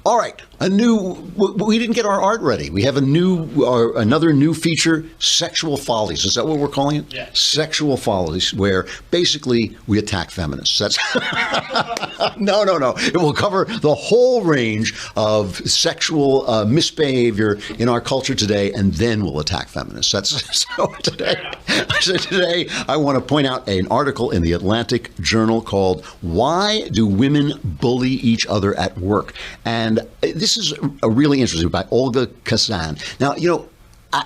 All right, we didn't get our art ready. We have another new feature, Sexual Follies. Is that what we're calling it? Yeah. Sexual Follies, where basically we attack feminists. That's no. It will cover the whole range of sexual misbehavior in our culture today, and then we'll attack feminists. That's so today. So today, I want to point out an article in the Atlantic Journal called "Why Do Women Bully Each Other at Work?" And this is a really interesting by Olga Kazan. Now,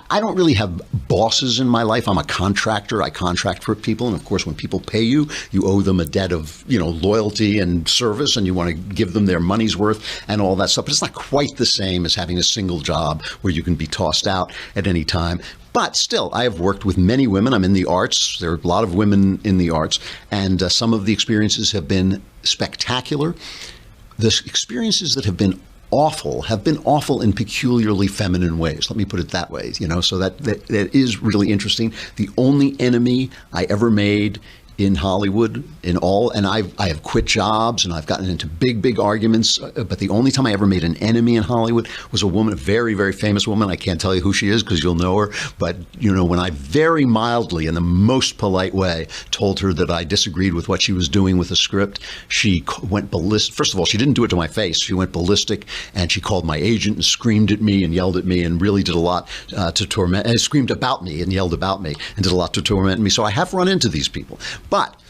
I don't really have bosses in my life. I'm a contractor. I contract for people. And of course, when people pay you, you owe them a debt of, loyalty and service, and you want to give them their money's worth and all that stuff. But it's not quite the same as having a single job where you can be tossed out at any time. But still, I have worked with many women. I'm in the arts. There are a lot of women in the arts. And some of the experiences have been spectacular. The experiences that have been awful in peculiarly feminine ways. Let me put it that way, so that is really interesting. The only enemy I ever made in Hollywood, and I have quit jobs and I've gotten into big arguments, but the only time I ever made an enemy in Hollywood was a woman, a very, very famous woman. I can't tell you who she is because you'll know her, but when I very mildly, in the most polite way, told her that I disagreed with what she was doing with the script, she went ballistic. First of all, she didn't do it to my face. She went ballistic, and she called my agent and screamed at me and yelled at me and really did a lot to torment, and screamed about me and yelled about me and did a lot to torment me. So I have run into these people. But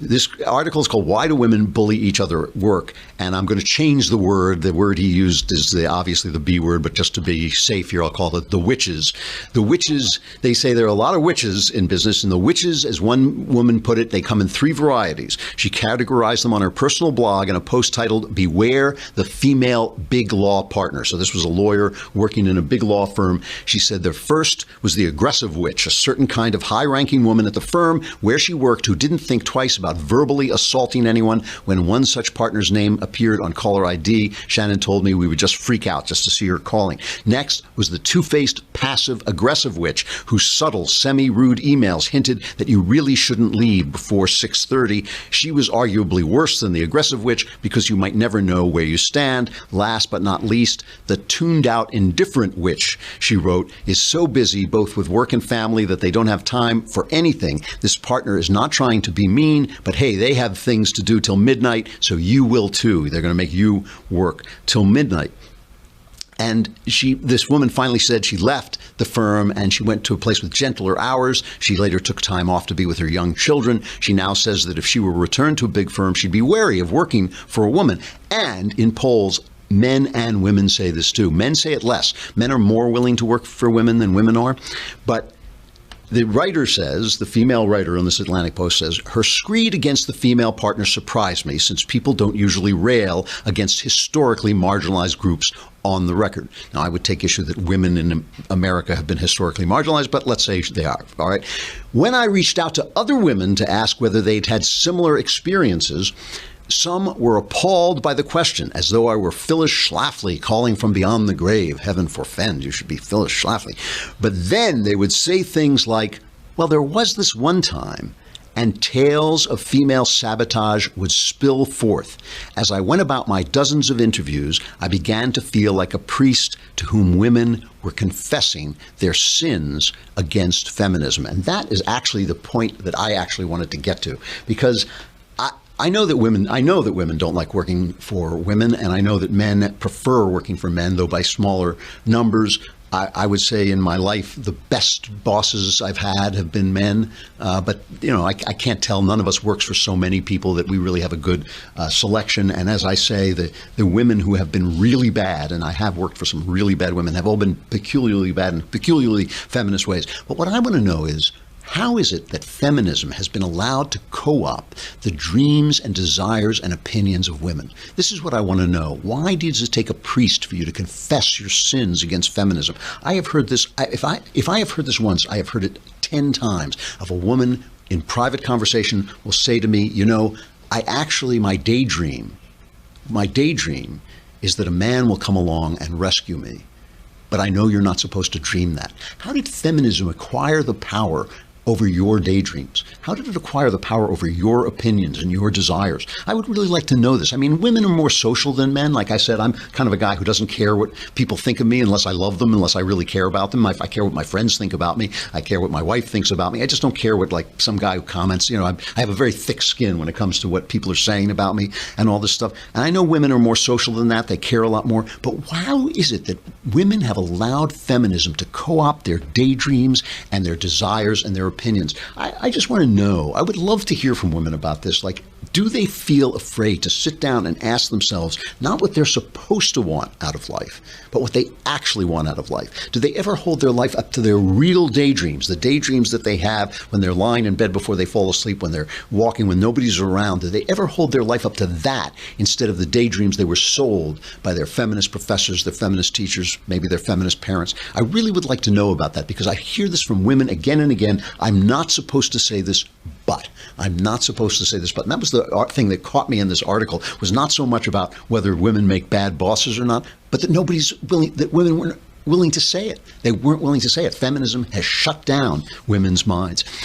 this article is called "Why Do Women Bully Each Other at Work?" And I'm going to change the word. The word he used is obviously the B word, but just to be safe here, I'll call it the witches. The witches, they say there are a lot of witches in business, and the witches, as one woman put it, they come in three varieties. She categorized them on her personal blog in a post titled "Beware the Female Big Law Partner." So this was a lawyer working in a big law firm. She said the first was the aggressive witch, a certain kind of high-ranking woman at the firm where she worked who didn't think twice about verbally assaulting anyone. When one such partner's name appeared on caller ID, Shannon told me we would just freak out just to see her calling. Next was the two-faced passive-aggressive witch whose subtle, semi-rude emails hinted that you really shouldn't leave before 6:30. She was arguably worse than the aggressive witch because you might never know where you stand. Last but not least, the tuned-out indifferent witch, she wrote, is so busy both with work and family that they don't have time for anything. This partner is not trying to be mean, but hey, they have things to do till midnight, so you will too. They're going to make you work till midnight. And this woman finally said she left the firm and she went to a place with gentler hours. She later took time off to be with her young children. She now says that if she were returned to a big firm, she'd be wary of working for a woman. And in polls, men and women say this too. Men say it less. Men are more willing to work for women than women are. But the writer says, the female writer on this Atlantic Post says, her screed against the female partner surprised me since people don't usually rail against historically marginalized groups on the record. Now, I would take issue that women in America have been historically marginalized, but let's say they are, all right? When I reached out to other women to ask whether they'd had similar experiences, some were appalled by the question, as though I were Phyllis Schlafly calling from beyond the grave. Heaven forfend, you should be Phyllis Schlafly. But then they would say things like, well, there was this one time, and tales of female sabotage would spill forth. As I went about my dozens of interviews, I began to feel like a priest to whom women were confessing their sins against feminism. And that is actually the point that I actually wanted to get to, because I know that women don't like working for women, and I know that men prefer working for men, though by smaller numbers. I would say in my life, the best bosses I've had have been men. But, I can't tell. None of us works for so many people that we really have a good selection. And as I say, the women who have been really bad, and I have worked for some really bad women, have all been peculiarly bad in peculiarly feminist ways. But what I want to know is, how is it that feminism has been allowed to co-opt the dreams and desires and opinions of women? This is what I want to know. Why does it take a priest for you to confess your sins against feminism? I have heard this. If I have heard this once, I have heard it 10 times. Of a woman in private conversation will say to me, my daydream is that a man will come along and rescue me. But I know you're not supposed to dream that. How did feminism acquire the power over your daydreams? How did it acquire the power over your opinions and your desires? I would really like to know this. I mean, women are more social than men. Like I said, I'm kind of a guy who doesn't care what people think of me unless I love them, unless I really care about them. If I care what my friends think about me, I care what my wife thinks about me. I just don't care what, like, some guy who comments. You know, I have a very thick skin when it comes to what people are saying about me and all this stuff. And I know women are more social than that. They care a lot more. But how is it that women have allowed feminism to co-opt their daydreams and their desires and their opinions? I just want to know. I would love to hear from women about this. Like, do they feel afraid to sit down and ask themselves not what they're supposed to want out of life, but what they actually want out of life? Do they ever hold their life up to their real daydreams, the daydreams that they have when they're lying in bed before they fall asleep, when they're walking, when nobody's around? Do they ever hold their life up to that instead of the daydreams they were sold by their feminist professors, their feminist teachers, maybe their feminist parents? I really would like to know about that, because I hear this from women again and again. I'm not supposed to say this, but I'm not supposed to say this, but. And that was the thing that caught me in this article, was not so much about whether women make bad bosses or not, but that women weren't willing to say it. They weren't willing to say it. Feminism has shut down women's minds.